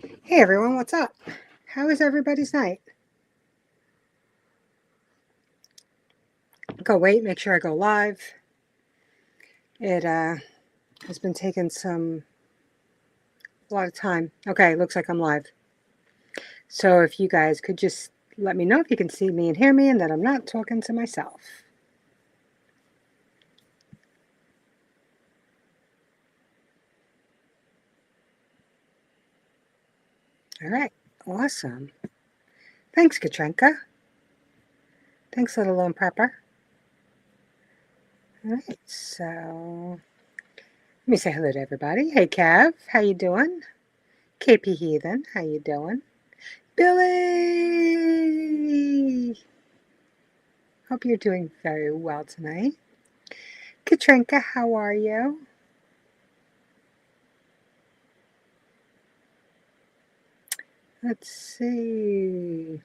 Hey everyone, what's up? How is everybody's night? Go wait, make sure I go live. It has been taking a lot of time. Okay, looks like I'm live. So if you guys could just let me know if you can see me and hear me and that I'm not talking to myself. All right, awesome. Thanks, Katrenka. Thanks, Little Lone Prepper. All right, so let me say hello to everybody. Hey, Kev, how you doing? KP Heathen, how you doing? Billy! Hope you're doing very well tonight. Katrinka, how are you? Let's see.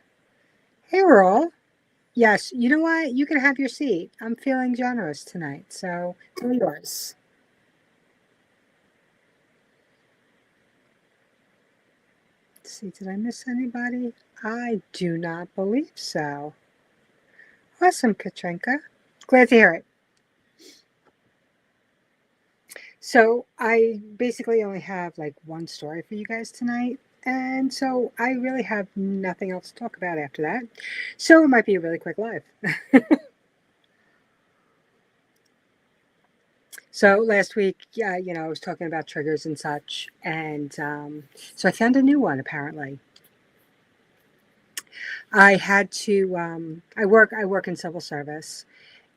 Hey, Earl. Yes, you know what? You can have your seat. I'm feeling generous tonight, so it's all yours. Let's see, did I miss anybody? I do not believe so. Awesome, Katrinka. Glad to hear it. So I basically only have like one story for you guys tonight. And so I really have nothing else to talk about after that. So it might be a really quick live. So last week, yeah, I was talking about triggers and such, and so I found a new one. Apparently, I had to. I work in civil service,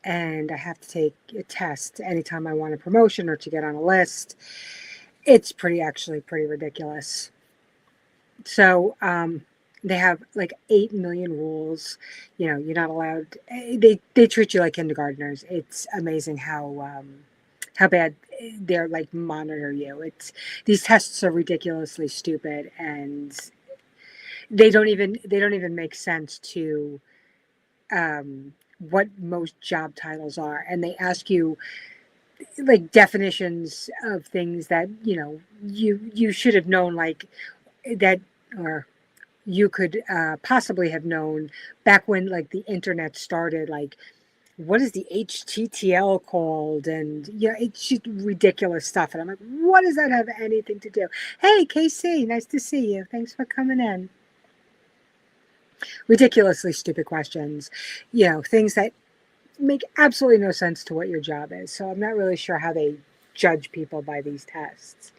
and I have to take a test anytime I want a promotion or to get on a list. It's actually pretty ridiculous. So they have like 8 million rules. You're not allowed. They treat you like kindergartners. It's amazing how bad they're like monitor you. It's These tests are ridiculously stupid, and they don't even make sense to what most job titles are, and they ask you like definitions of things that you should have known, like that, or you could possibly have known back when like the internet started, like what is the HTTL called? And it's just ridiculous stuff. And I'm like, what does that have anything to do? Hey, KC, nice to see you. Thanks for coming in. Ridiculously stupid questions, things that make absolutely no sense to what your job is. So I'm not really sure how they judge people by these tests.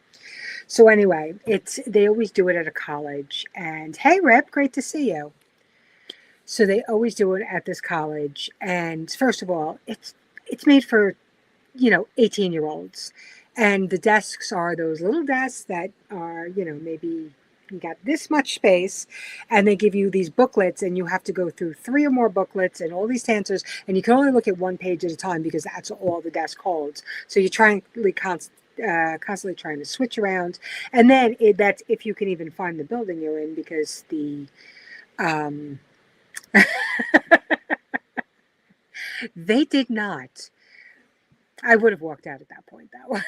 So anyway, they always do it at a college. And hey, Rip, great to see you. So they always do it at this college. And first of all, it's made for 18-year-olds. And the desks are those little desks that are, maybe you got this much space, and they give you these booklets, and you have to go through three or more booklets and all these answers, and you can only look at one page at a time because that's all the desk holds. So you're constantly trying to switch around, and then that's if you can even find the building you're in, because the um, they did not. I would have walked out at that point, though.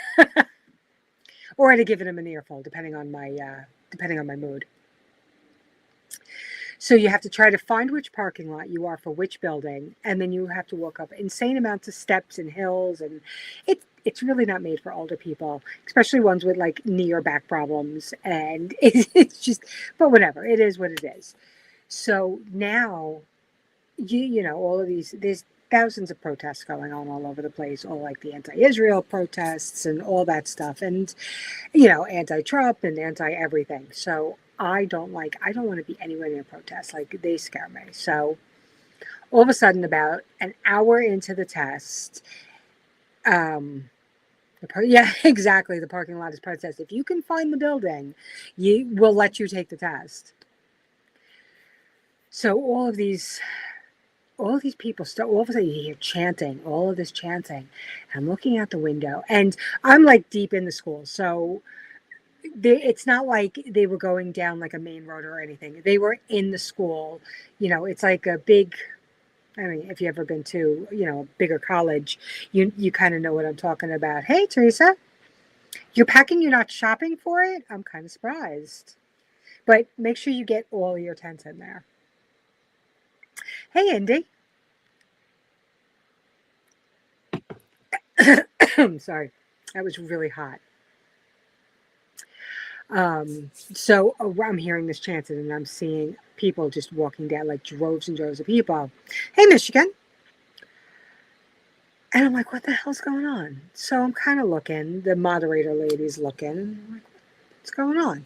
Or I'd have given him an earful, depending on my mood. So you have to try to find which parking lot you are for which building, and then you have to walk up insane amounts of steps and hills, and it's really not made for older people, especially ones with like knee or back problems, and it's just, but whatever, it is what it is. So now all of there's thousands of protests going on all over the place, all like the anti-Israel protests and all that stuff, and anti-Trump and anti-everything. So I don't want to be anywhere near protests. Like, they scare me. So all of a sudden, about an hour into the test, um, yeah, exactly. The parking lot is protest. If you can find the building, you will let you take the test. So all of these people start, all of a sudden you hear chanting, all of this chanting. I'm looking out the window, and I'm like deep in the school. So it's not like they were going down like a main road or anything. They were in the school. It's like a big, I mean, if you've ever been to, a bigger college, you kind of know what I'm talking about. Hey, Teresa, you're packing, you're not shopping for it? I'm kind of surprised. But make sure you get all your tents in there. Hey, Indy. Sorry, that was really hot. So I'm hearing this chanted and I'm seeing people just walking down, like droves and droves of people. Hey, Michigan. And I'm like, what the hell's going on? So I'm kind of looking, the moderator lady's looking, and I'm like, what's going on?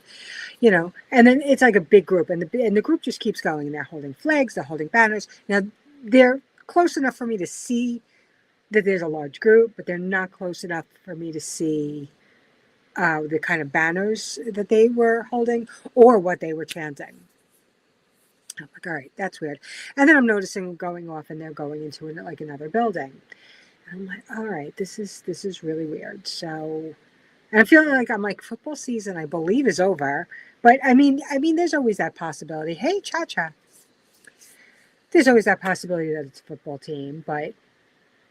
And then it's like a big group, and the group just keeps going, and they're holding flags, they're holding banners. Now, they're close enough for me to see that there's a large group, but they're not close enough for me to see the kind of banners that they were holding or what they were chanting. I'm like, all right, that's weird. And then I'm noticing going off, and they're going into like another building. And I'm like, all right, this is really weird. So, and I'm feeling like I'm like football season, I believe, is over. But there's always that possibility. Hey, Cha Cha. There's always that possibility that it's a football team, but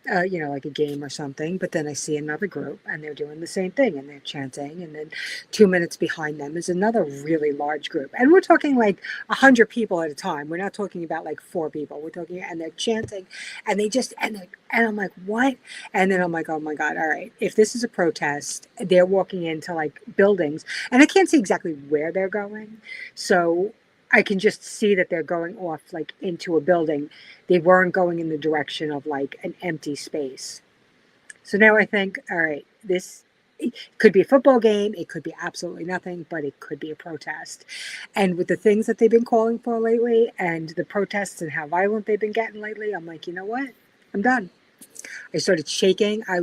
like a game or something. But then I see another group and they're doing the same thing and they're chanting. And then 2 minutes behind them is another really large group. And we're talking like 100 people at a time. We're not talking about like 4 people. We're talking, and they're chanting and and I'm like, what? And then I'm like, oh my God, all right. If this is a protest, they're walking into like buildings and I can't see exactly where they're going. So I can just see that they're going off like into a building. They weren't going in the direction of like an empty space. So now I think, all right, this it could be a football game. It could be absolutely nothing, but it could be a protest. And with the things that they've been calling for lately and the protests and how violent they've been getting lately, I'm like, you know what? I'm done. I started shaking. I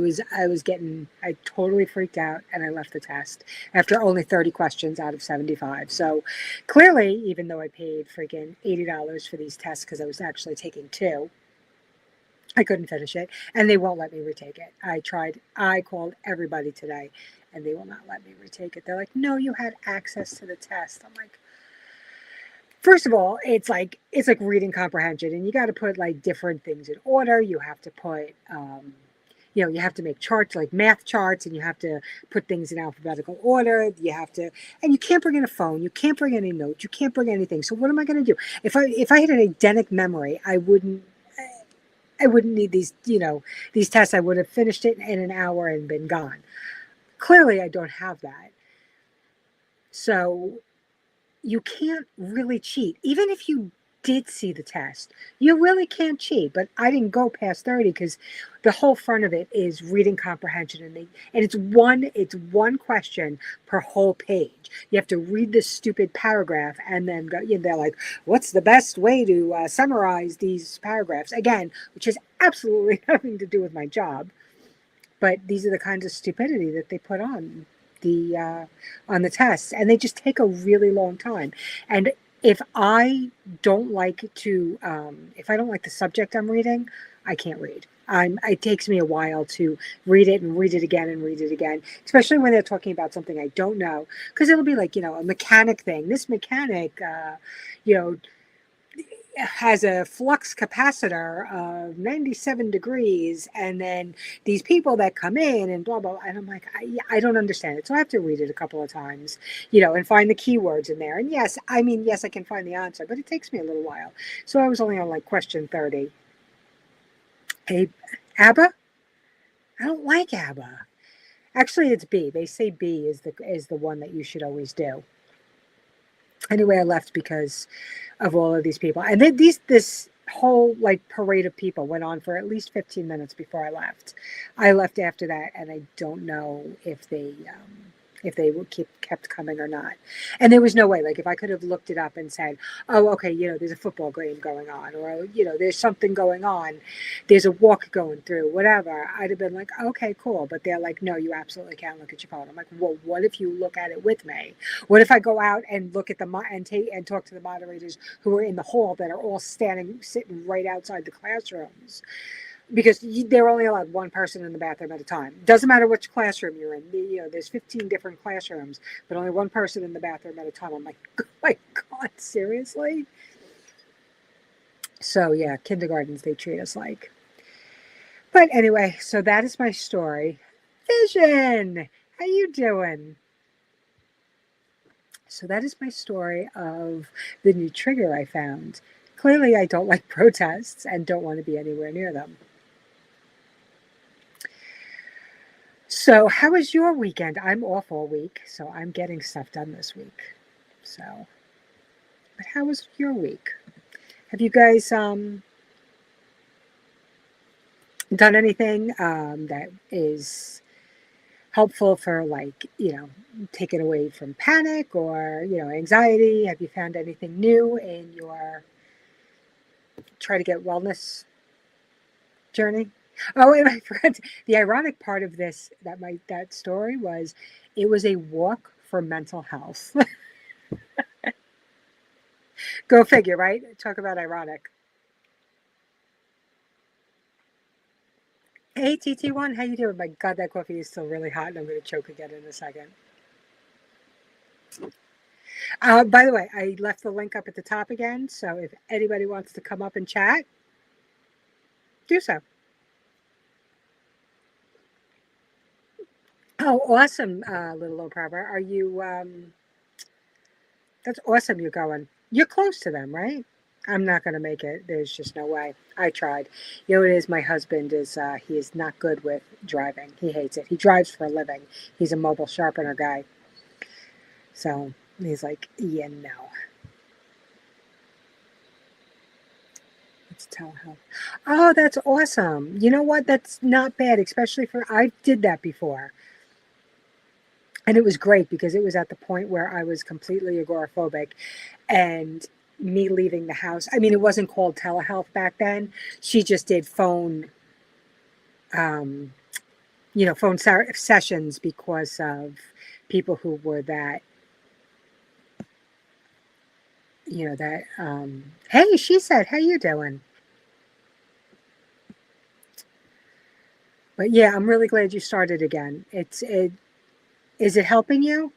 totally freaked out and I left the test after only 30 questions out of 75. So clearly, even though I paid freaking $80 for these tests because I was actually taking 2, I couldn't finish it and they won't let me retake it. I called everybody today and they will not let me retake it. They're like, no, you had access to the test. I'm like, first of all, it's like reading comprehension, and you got to put like different things in order. You have to put, you have to make charts like math charts, and you have to put things in alphabetical order. And you can't bring in a phone. You can't bring any notes. You can't bring anything. So what am I going to do? If I had an eidetic memory, I wouldn't need these tests. I would have finished it in an hour and been gone. Clearly, I don't have that. So you can't really cheat. Even if you did see the test, you really can't cheat. But I didn't go past 30 because the whole front of it is reading comprehension, and it's one question per whole page. You have to read this stupid paragraph and then go. They're like, "What's the best way to summarize these paragraphs?" Again, which has absolutely nothing to do with my job. But these are the kinds of stupidity that they put on the tests, and they just take a really long time. And if I don't like the subject I'm reading, I can't read. It takes me a while to read it and read it again and read it again, especially when they're talking about something I don't know, because it'll be like a mechanic thing. This mechanic, you know, has a flux capacitor of 97 degrees, and then these people that come in and blah blah blah, and I'm like, I don't understand it, so I have to read it a couple of times, and find the keywords in there. And yes, I can find the answer, but it takes me a little while. So I was only on like question 30. Hey, ABBA? I don't like ABBA. Actually, it's B. They say B is the one that you should always do. Anyway, I left because of all of these people, and then this whole like parade of people went on for at least 15 minutes before I left. I left after that, and I don't know if they would kept coming or not. And there was no way, like if I could have looked it up and said, oh, okay, there's a football game going on, or there's something going on, there's a walk going through, whatever, I'd have been like, okay, cool. But they're like, no, you absolutely can't look at your phone. I'm like, well, what if you look at it with me? What if I go out and look at and talk to the moderators who are in the hall that are all sitting right outside the classrooms? Because they're only allowed one person in the bathroom at a time. Doesn't matter which classroom you're in. There's 15 different classrooms, but only one person in the bathroom at a time. I'm like, oh my God, seriously? So yeah, kindergartens, they treat us like. But anyway, so that is my story. Vision, how you doing? So that is my story of the new trigger I found. Clearly, I don't like protests and don't want to be anywhere near them. So, how was your weekend? I'm off all week, so I'm getting stuff done this week. So, but how was your week? Have you guys done anything that is helpful for, like, taking away from panic or, anxiety? Have you found anything new in your try to get wellness journey? Oh, and I forgot the ironic part of this that story was it was a walk for mental health. Go figure, right? Talk about ironic. Hey TT1, how you doing? My God, that coffee is still really hot, and I'm going to choke again in a second. By the way, I left the link up at the top again, so if anybody wants to come up and chat, do so. Oh, awesome, little low proper. Are you? That's awesome. You're going. You're close to them, right? I'm not going to make it. There's just no way. I tried. You know, it is. My husband is. He is not good with driving. He hates it. He drives for a living. He's a mobile sharpener guy. So he's like, yeah, no. It's telehealth. Oh, that's awesome. You know what? That's not bad, especially for I did that before. And it was great because it was at the point where I was completely agoraphobic and me leaving the house. I mean, it wasn't called telehealth back then. She just did um, phone sessions because of people who were that, hey, she said, how you doing? But yeah, I'm really glad you started again. Is it helping you?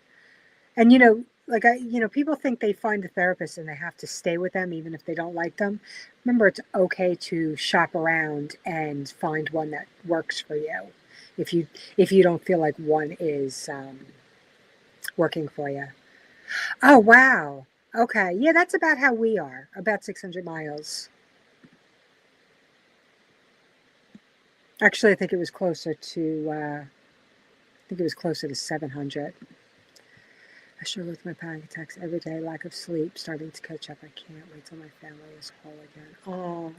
And like people think they find a therapist and they have to stay with them even if they don't like them. Remember, it's okay to shop around and find one that works for you. If you don't feel like one is working for you. Oh wow. Okay. Yeah, that's about how we are. About 600 miles. Actually, I think it was closer to. I think it was closer to 700. I struggle with my panic attacks every day, lack of sleep, starting to catch up. I can't wait till my family is whole again. Oh,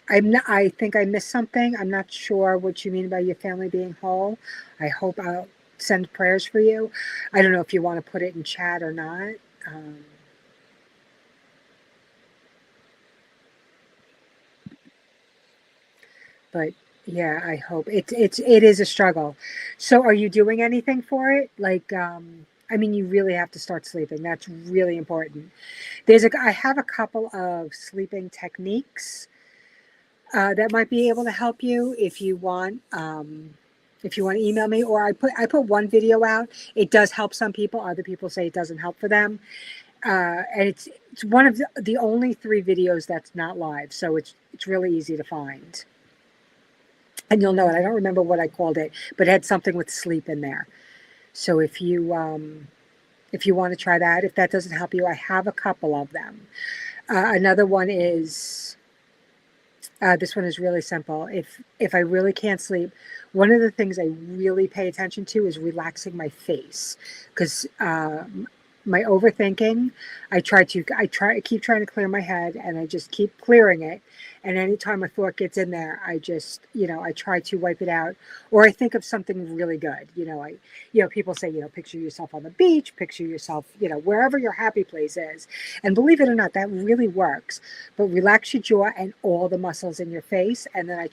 I think I missed something. I'm not sure what you mean by your family being whole. I hope I'll send prayers for you. I don't know if you want to put it in chat or not. Um, but yeah, I hope it is a struggle. So, are you doing anything for it? Like, I mean, you really have to start sleeping. That's really important. I have a couple of sleeping techniques that might be able to help you if you want. If you want to email me, or I put one video out. It does help some people. Other people say it doesn't help for them, and it's one of the only 3 videos that's not live, so it's really easy to find. And you'll know it. I don't remember what I called it, but it had something with sleep in there. So if you want to try that, if that doesn't help you, I have a couple of them. Another one is this one is really simple. If I really can't sleep, one of the things I really pay attention to is relaxing my face because my overthinking. I keep trying to clear my head, and I just keep clearing it. And anytime a thought gets in there, I just I try to wipe it out, or I think of something really good. People say picture yourself on the beach, picture yourself wherever your happy place is, and believe it or not, that really works. But relax your jaw and all the muscles in your face. And then I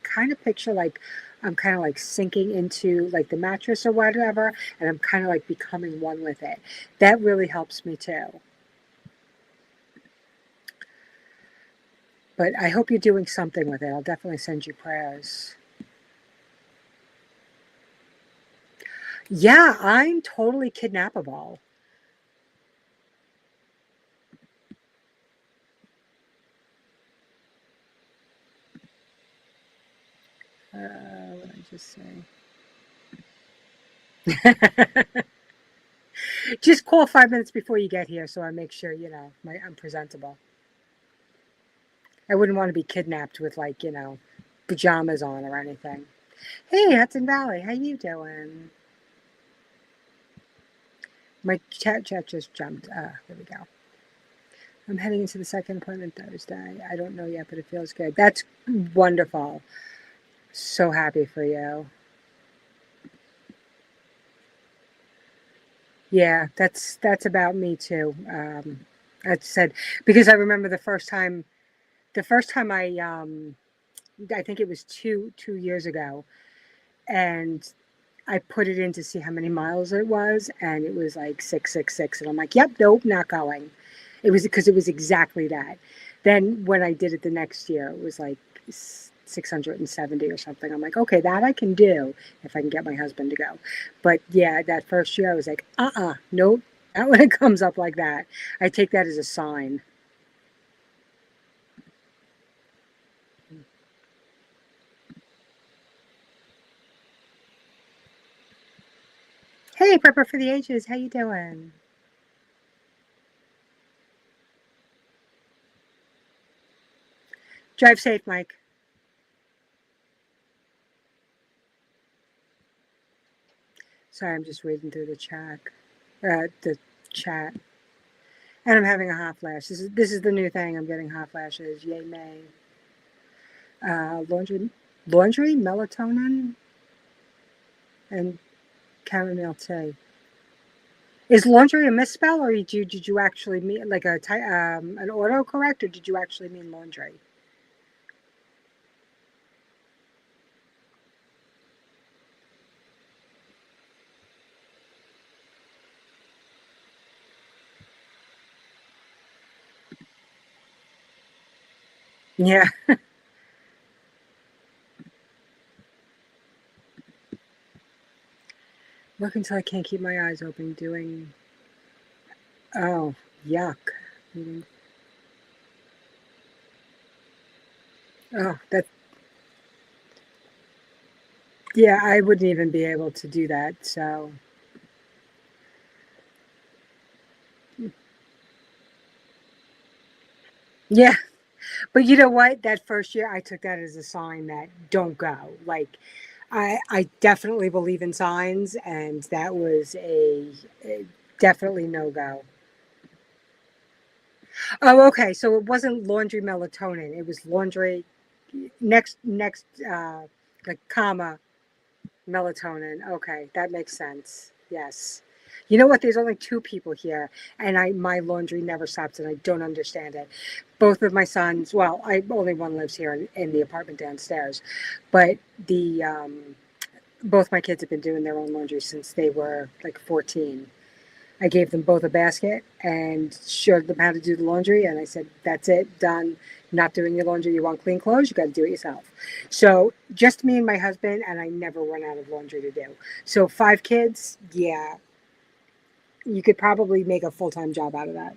kind of picture like I'm kind of like sinking into like the mattress or whatever, and I'm kind of like becoming one with it. That really helps me too. But I hope you're doing something with it. I'll definitely send you prayers. Yeah, I'm totally kidnappable. What did I just say? Just call 5 minutes before you get here so I make sure, I'm presentable. I wouldn't want to be kidnapped with like, pajamas on or anything. Hey, Hudson Valley, how you doing? My chat just jumped. There we go. I'm heading into the second appointment Thursday. I don't know yet, but it feels good. That's wonderful. So happy for you. Yeah, that's about me too. I said because I remember the first time I think it was two years ago, and I put it in to see how many miles it was, and it was like 666, and I'm like, yep, nope, not going. It was because it was exactly that. Then when I did it the next year, it was like 670 or something. I'm like, okay, that I can do if I can get my husband to go. But yeah, that first year I was like, nope. Not when it comes up like that. I take that as a sign. Hey, Prepper for the Ages, how you doing? Drive safe, Mike. Sorry, I'm just reading through the chat. And I'm having a hot flash. This is the new thing. I'm getting hot flashes. Yay, May. Laundry, melatonin, and chamomile tea. Is laundry a misspell, or did you actually mean like an autocorrect, or did you actually mean laundry? Yeah. Look until I can't keep my eyes open. Doing. Oh, yuck. Oh, that. Yeah, I wouldn't even be able to do that. So. Yeah. But you know what? That first year, I took that as a sign that don't go. Like, I definitely believe in signs, and that was a definitely no go. Oh, okay. So it wasn't laundry melatonin. It was laundry next like comma melatonin. Okay, that makes sense. Yes. You know what? There's only two people here, and my laundry never stops, and I don't understand it. Both of my sons, well, I only one lives here in the apartment downstairs, but the both my kids have been doing their own laundry since they were like 14. I gave them both a basket and showed them how to do the laundry, and I said, "That's it, done. Not doing your laundry. You want clean clothes? You got to do it yourself." So just me and my husband, and I never run out of laundry to do. So 5 kids, yeah, you could probably make a full time job out of that.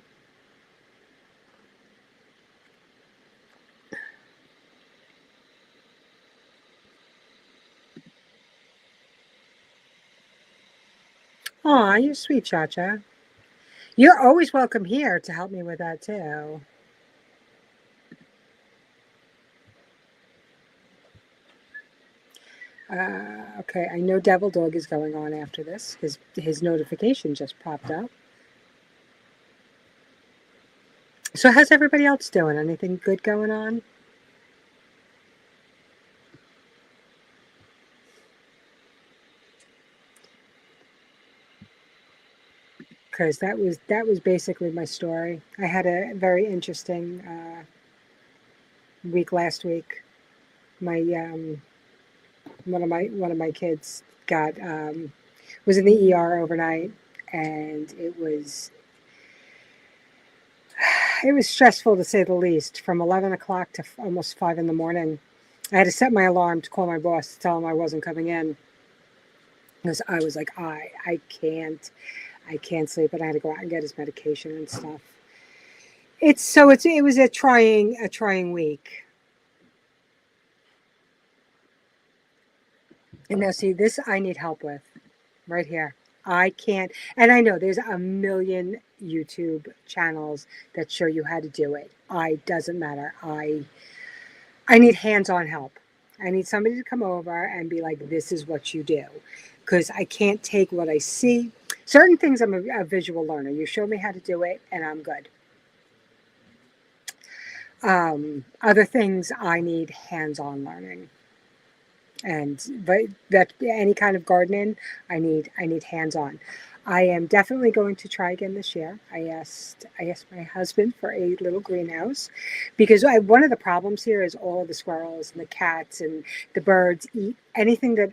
Aw, you're sweet, Chacha. You're always welcome here to help me with that too. Okay, I know Devil Dog is going on after this. His notification just popped up. So how's everybody else doing? Anything good going on? Because that was basically my story. I had a very interesting week last week. My one of my kids got was in the ER overnight, and it was stressful to say the least. From 11 o'clock to almost 5 in the morning, I had to set my alarm to call my boss to tell him I wasn't coming in because I was like, I can't sleep, and I had to go out and get his medication and stuff. It was a trying week. And now see this I need help with right here. I can't, and I know there's a million YouTube channels that show you how to do it. I doesn't matter. I need hands-on help. I need somebody to come over and be like, this is what you do. Because I can't take what I see. Certain things I'm a visual learner. You show me how to do it and I'm good. Other things I need hands-on learning. But that any kind of gardening, I need hands-on. I am definitely going to try again this year. I asked my husband for a little greenhouse because one of the problems here is all of the squirrels and the cats and the birds eat anything that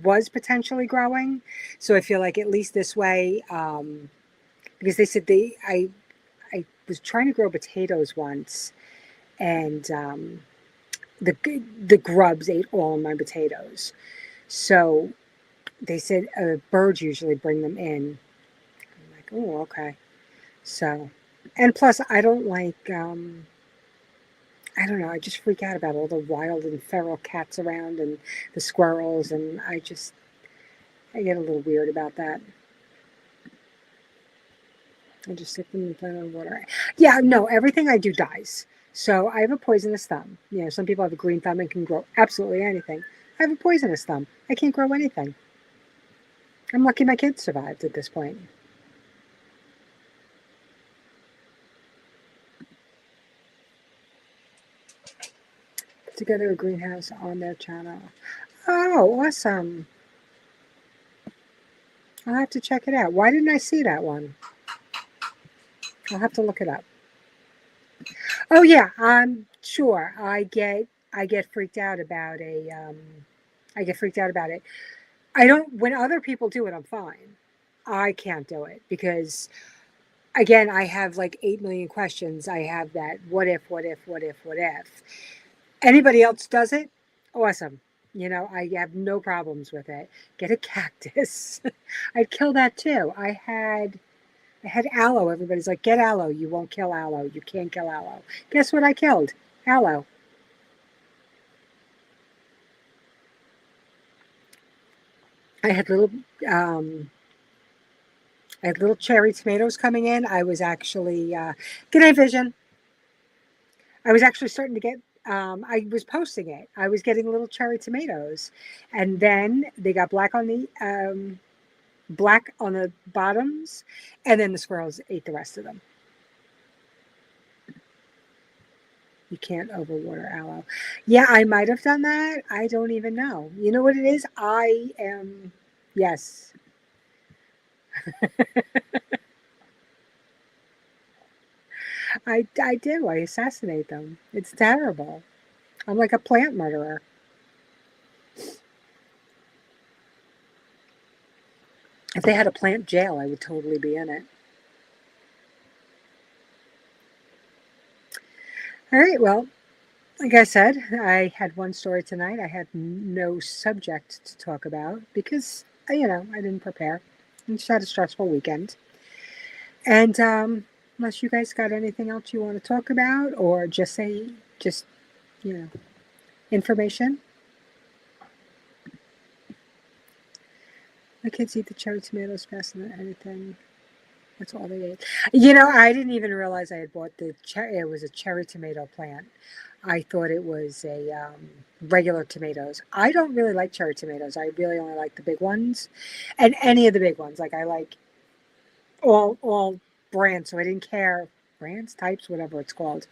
was potentially growing. So I feel like at least this way, because they said I was trying to grow potatoes once, and the grubs ate all of my potatoes. So they said birds usually bring them in. I'm like, oh, okay. So, and plus, I don't like, I don't know, I just freak out about all the wild and feral cats around and the squirrels, and I get a little weird about that. I just stick them in the plant on water. Yeah, no, everything I do dies. So I have a poisonous thumb. You know, some people have a green thumb and can grow absolutely anything. I have a poisonous thumb. I can't grow anything. I'm lucky my kids survived at this point. Put together a greenhouse on their channel. Oh, awesome. I'll have to check it out. Why didn't I see that one? I'll have to look it up. Oh yeah, I'm sure. I get freaked out about I get freaked out about it. I don't when other people do it, I'm fine. I can't do it because again, I have like 8 million questions. I have that what if, what if, what if, what if. Anybody else does it? Awesome. You know, I have no problems with it. Get a cactus. I'd kill that too. I had aloe. Everybody's like, get aloe. You won't kill aloe. You can't kill aloe. Guess what I killed? Aloe. I had little um, I had little cherry tomatoes coming in. I was actually good day vision. I was actually starting to get. I was posting it. I was getting little cherry tomatoes, and then they got black on the bottoms, and then the squirrels ate the rest of them. You can't overwater aloe. Yeah, I might have done that. I don't even know. You know what it is? I am. Yes. I do. I assassinate them. It's terrible. I'm like a plant murderer. If they had a plant jail, I would totally be in it. All right. Well, like I said, I had one story tonight. I had no subject to talk about because, I didn't prepare. I just had a stressful weekend. And unless you guys got anything else you want to talk about or just, you know, information. My kids eat the cherry tomatoes faster than anything. That's all they ate. I didn't even realize I had bought the cherry. It was a cherry tomato plant. I thought it was a regular tomatoes. I don't really like cherry tomatoes. I really only like the big ones, and any of the big ones. Like I like all brands. So I didn't care brands, types, whatever it's called.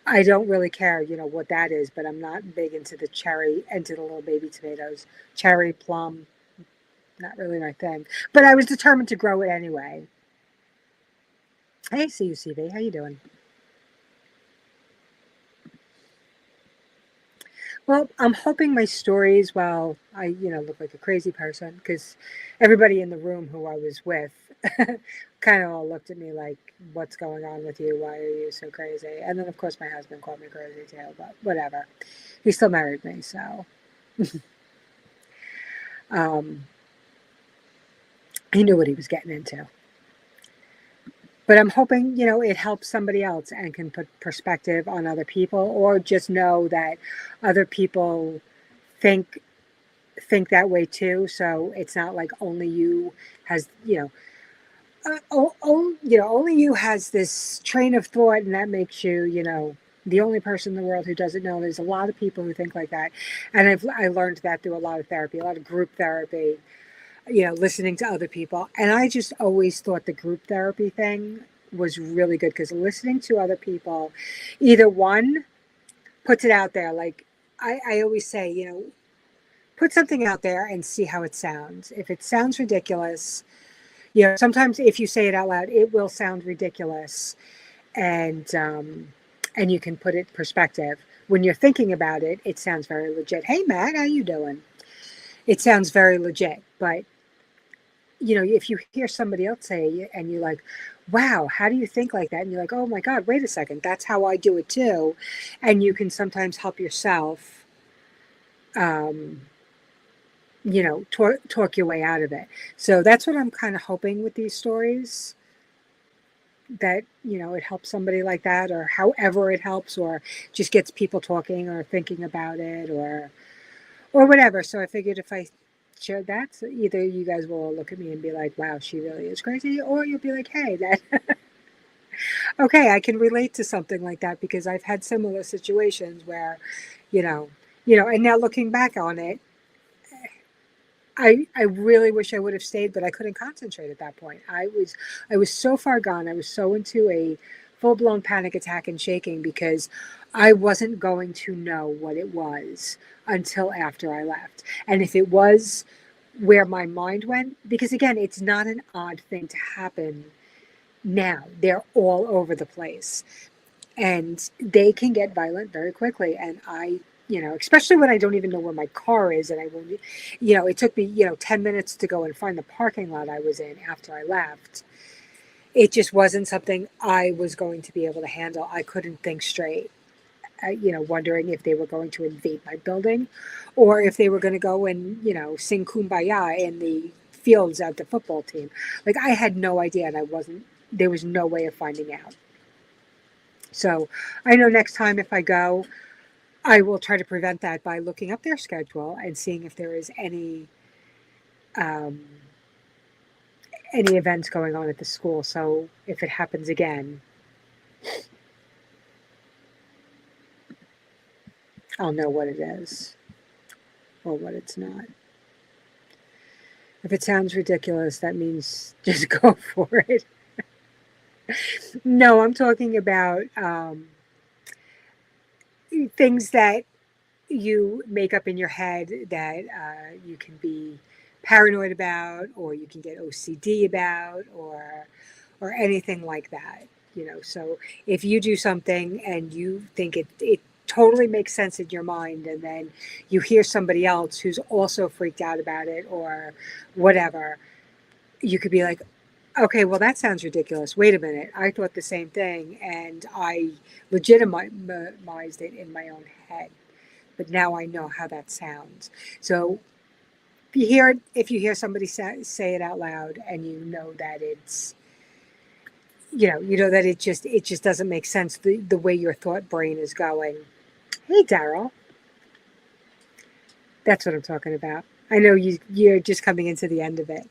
I don't really care, what that is. But I'm not big into the cherry, into the little baby tomatoes. Cherry, plum, not really my thing. But I was determined to grow it anyway. Hey, CUCV, how you doing? Well, I'm hoping my stories, while I, look like a crazy person, because everybody in the room who I was with kind of all looked at me like, what's going on with you? Why are you so crazy? And then, of course, my husband called me crazy too, but whatever. He still married me, so um, he knew what he was getting into. But I'm hoping, it helps somebody else and can put perspective on other people or just know that other people think think that way too. So it's not like only you has, only you has this train of thought, and that makes you, the only person in the world who doesn't know. There's a lot of people who think like that, and I learned that through a lot of therapy, a lot of group therapy, listening to other people. And I just always thought the group therapy thing was really good because listening to other people, either one puts it out there, like I always say, put something out there and see how it sounds. If it sounds ridiculous, sometimes if you say it out loud, it will sound ridiculous, and you can put it in perspective. When you're thinking about it, it sounds very legit. Hey, Matt, how you doing? It sounds very legit, but if you hear somebody else say it and you're like, wow, how do you think like that? And you're like, oh my God, wait a second, that's how I do it too. And you can sometimes help yourself, talk your way out of it. So that's what I'm kind of hoping with these stories, that, it helps somebody like that, or however it helps, or just gets people talking or thinking about it, or whatever. So I figured if I share that, so either you guys will look at me and be like, wow, she really is crazy, or you'll be like, hey, that okay, I can relate to something like that because I've had similar situations where, and now looking back on it, I really wish I would have stayed, but I couldn't concentrate at that point. I was so far gone. I was so into a full-blown panic attack and shaking because I wasn't going to know what it was until after I left. And if it was where my mind went, because again, it's not an odd thing to happen now. They're all over the place, and they can get violent very quickly. And especially when I don't even know where my car is, and I will, it took me, 10 minutes to go and find the parking lot I was in after I left. It just wasn't something I was going to be able to handle. I couldn't think straight, wondering if they were going to invade my building, or if they were going to go and, sing Kumbaya in the fields at the football team. Like, I had no idea, and there was no way of finding out. So I know next time if I go, I will try to prevent that by looking up their schedule and seeing if there is um, any events going on at the school. So if it happens again, I'll know what it is or what it's not. If it sounds ridiculous, that means just go for it. No, I'm talking about things that you make up in your head that you can be paranoid about, or you can get OCD about, or anything like that. So if you do something and you think it totally makes sense in your mind, and then you hear somebody else who's also freaked out about it or whatever, you could be like, okay, well, that sounds ridiculous. Wait a minute. I thought the same thing, and I legitimized it in my own head. But now I know how that sounds. So if you hear somebody say it out loud, and you know that it's, that it just doesn't make sense, the way your thought brain is going. Hey, Daryl. That's what I'm talking about. I know you're just coming into the end of it.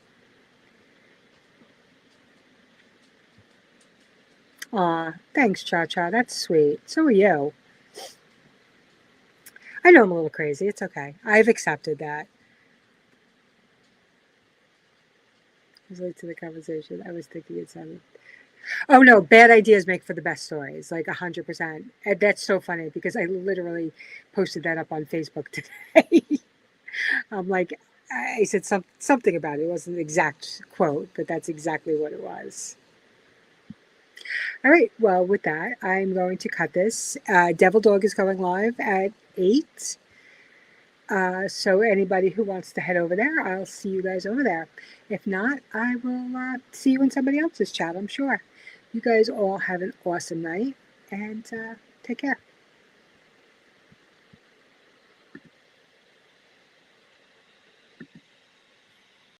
Aw, thanks, Cha Cha. That's sweet. So are you. I know I'm a little crazy. It's okay. I've accepted that. I was late to the conversation. I was thinking it's something. Oh no, bad ideas make for the best stories, like 100%. And that's so funny because I literally posted that up on Facebook today. I'm like, I said something about it. It wasn't an exact quote, but that's exactly what it was. All right. Well, with that, I'm going to cut this. Devil Dog is going live at 8. So anybody who wants to head over there, I'll see you guys over there. If not, I will see you in somebody else's chat, I'm sure. You guys all have an awesome night, and take care.